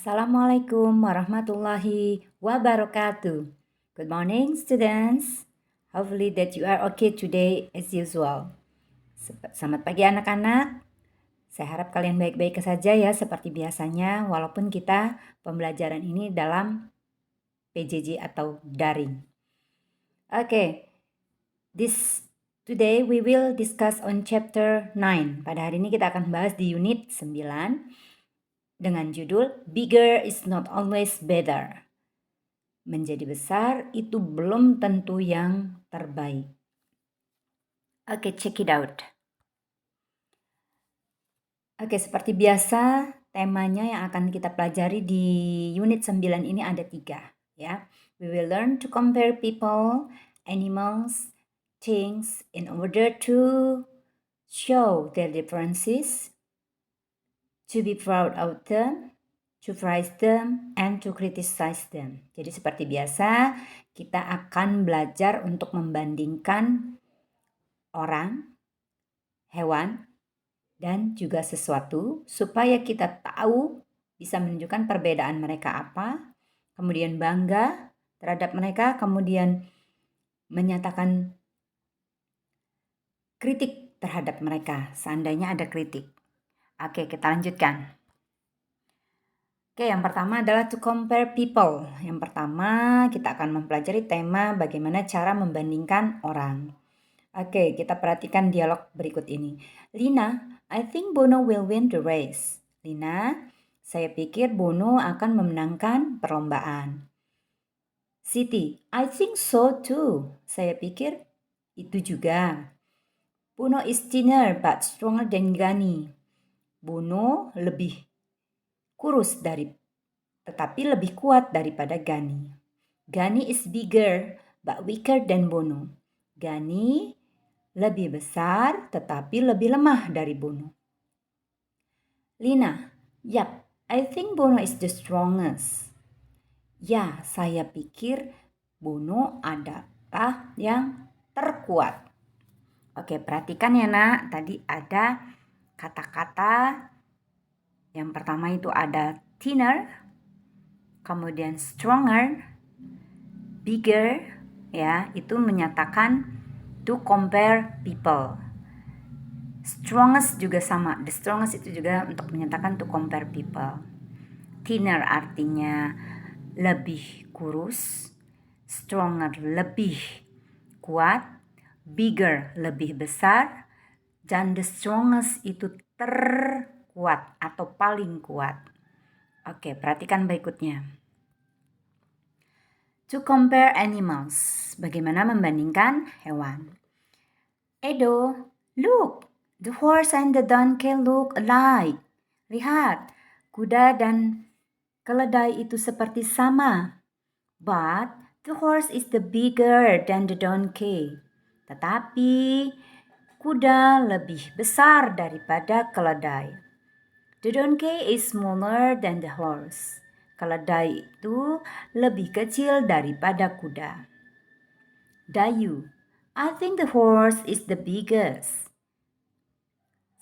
Assalamualaikum warahmatullahi wabarakatuh. Good morning, students. Hopefully that you are okay today as usual. Selamat pagi anak-anak. Saya harap kalian baik-baik saja ya seperti biasanya walaupun kita pembelajaran ini dalam PJJ atau daring. Okay, today we will discuss on chapter 9. Pada hari ini kita akan bahas di unit 9 dengan judul Bigger is not always better. Menjadi besar itu belum tentu yang terbaik. Oke, check it out. Oke, seperti biasa temanya yang akan kita pelajari di unit 9 ini ada 3 ya. We will learn to compare people, animals, things in order to show their differences, to be proud of them, to praise them, and to criticize them. Jadi seperti biasa, kita akan belajar untuk membandingkan orang, hewan, dan juga sesuatu supaya kita tahu bisa menunjukkan perbedaan mereka apa, kemudian bangga terhadap mereka, kemudian menyatakan kritik terhadap mereka seandainya ada kritik. Oke, kita lanjutkan. Oke, yang pertama adalah to compare people. Yang pertama, kita akan mempelajari tema bagaimana cara membandingkan orang. Oke, kita perhatikan dialog berikut ini. Lina, I think Bono will win the race. Lina, saya pikir Bono akan memenangkan perlombaan. Siti, I think so too. Saya pikir itu juga. Bono is thinner but stronger than Gani. Bono lebih kurus tetapi lebih kuat daripada Gani. Gani is bigger but weaker than Bono. Gani lebih besar tetapi lebih lemah dari Bono. Lina, yap, I think Bono is the strongest. Ya, saya pikir Bono adalah yang terkuat. Oke, perhatikan ya nak, tadi ada kata-kata yang pertama itu ada thinner, kemudian stronger, bigger, ya, itu menyatakan to compare people. Strongest juga sama, the strongest itu juga untuk menyatakan to compare people. Thinner artinya lebih kurus, stronger lebih kuat, bigger lebih besar, dan the strongest itu terkuat atau paling kuat. Oke, perhatikan berikutnya. To compare animals, bagaimana membandingkan hewan. Edo, look, the horse and the donkey look alike. Lihat, kuda dan keledai itu seperti sama. But the horse is the bigger than the donkey. Tetapi kuda lebih besar daripada keledai. The donkey is smaller than the horse. Keledai itu lebih kecil daripada kuda. Dayu, I think the horse is the biggest.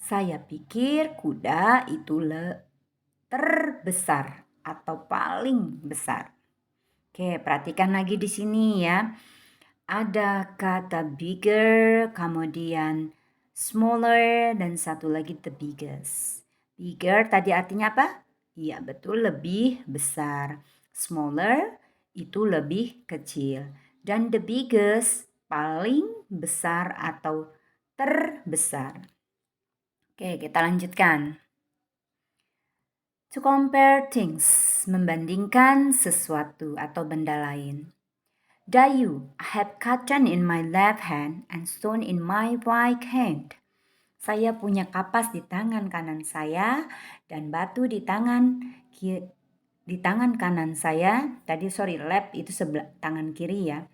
Saya pikir kuda itu terbesar atau paling besar. Oke, perhatikan lagi di sini ya. Ada kata bigger, kemudian smaller, dan satu lagi the biggest. Bigger tadi artinya apa? Iya betul, lebih besar. Smaller itu lebih kecil. Dan the biggest paling besar atau terbesar. Oke, kita lanjutkan. To compare things, membandingkan sesuatu atau benda lain. Dayu, I have cotton in my left hand and stone in my right hand. Saya punya kapas di tangan kanan saya dan batu di tangan kanan saya. Left itu sebelah tangan kiri ya.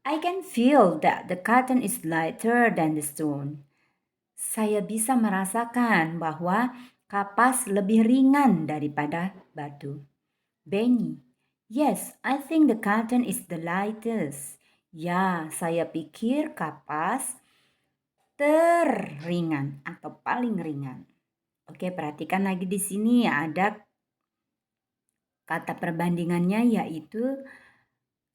I can feel that the cotton is lighter than the stone. Saya bisa merasakan bahwa kapas lebih ringan daripada batu. Benny, yes, I think the cotton is the lightest. Ya, saya pikir kapas terringan atau paling ringan. Oke, perhatikan lagi di sini ya, ada Kata perbandingannya yaitu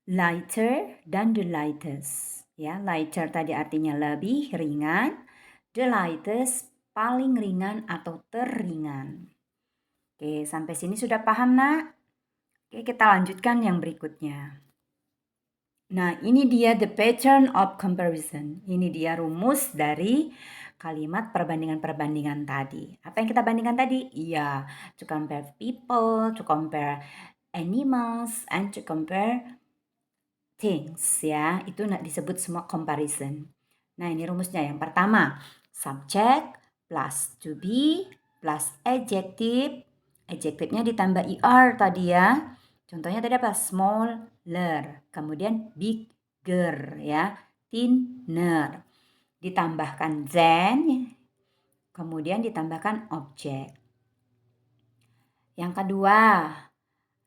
lighter dan the lightest. Ya, lighter tadi artinya lebih ringan, the lightest paling ringan atau terringan. Oke, sampai sini sudah paham, Nak? Oke, kita lanjutkan yang berikutnya. Nah, ini dia the pattern of comparison. Ini dia rumus dari kalimat perbandingan-perbandingan tadi. Apa yang kita bandingkan tadi? Iya, to compare people, to compare animals, and to compare things ya. Itu disebut semua comparison. Nah, ini rumusnya. Yang pertama, subject plus to be plus adjective. Adjectivenya ditambah er tadi ya. Contohnya tadi apa? Smaller, kemudian bigger ya, thinner. Ditambahkan than, kemudian ditambahkan objek. Yang kedua,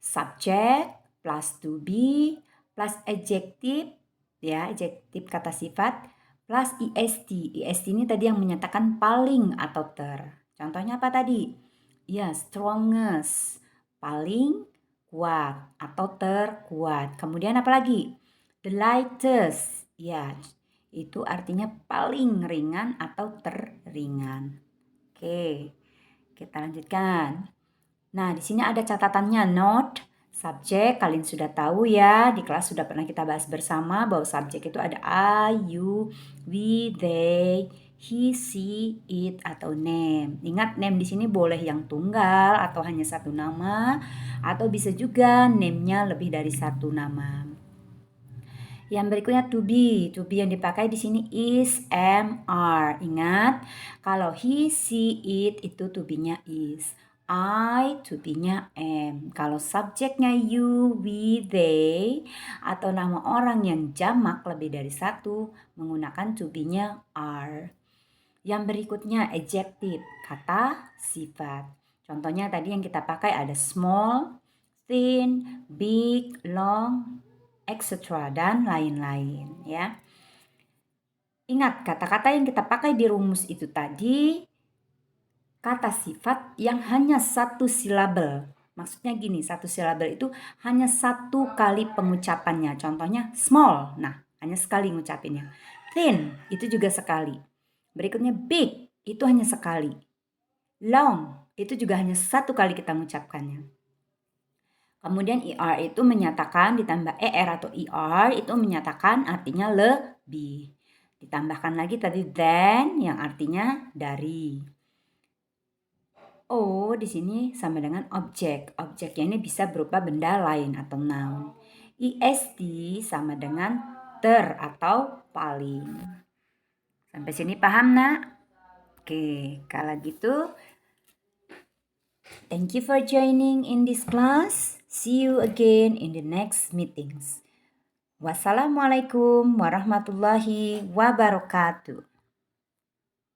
subject plus to be plus adjective ya, adjective kata sifat plus est. Est ini tadi yang menyatakan paling atau ter. Contohnya apa tadi? Ya, strongest, paling kuat atau terkuat. Kemudian apa lagi? The lightest. Ya, itu artinya paling ringan atau terringan. Oke, kita lanjutkan. Nah, di sini ada catatannya note. Subjek, kalian sudah tahu ya, di kelas sudah pernah kita bahas bersama bahwa subjek itu ada I, you, we, they, he, she, it, atau name. Ingat, name di sini boleh yang tunggal atau hanya satu nama, atau bisa juga name-nya lebih dari satu nama. Yang berikutnya to be. To be yang dipakai di sini is, am, are. Ingat, kalau he, she, it itu to be-nya is. I, to be-nya am. Kalau subjeknya you, we, they, atau nama orang yang jamak lebih dari satu, menggunakan to be-nya are. Yang berikutnya adjective, kata sifat. Contohnya tadi yang kita pakai ada small, thin, big, long, etc. dan lain-lain ya. Ingat, kata-kata yang kita pakai di rumus itu tadi kata sifat yang hanya satu silabel. Maksudnya gini, satu silabel itu hanya satu kali pengucapannya. Contohnya small, nah hanya sekali ngucapinnya. Thin, itu juga sekali. Berikutnya big, itu hanya sekali. Long, itu juga hanya satu kali kita mengucapkannya. Kemudian er itu menyatakan ditambah er atau er itu menyatakan artinya lebih. Ditambahkan lagi tadi than yang artinya dari. O di sini sama dengan objek. Objeknya ini bisa berupa benda lain atau noun. Est sama dengan ter atau paling. Sampai sini paham, Nak? Oke, kalau gitu thank you for joining in this class. See you again in the next meetings. Wassalamualaikum warahmatullahi wabarakatuh.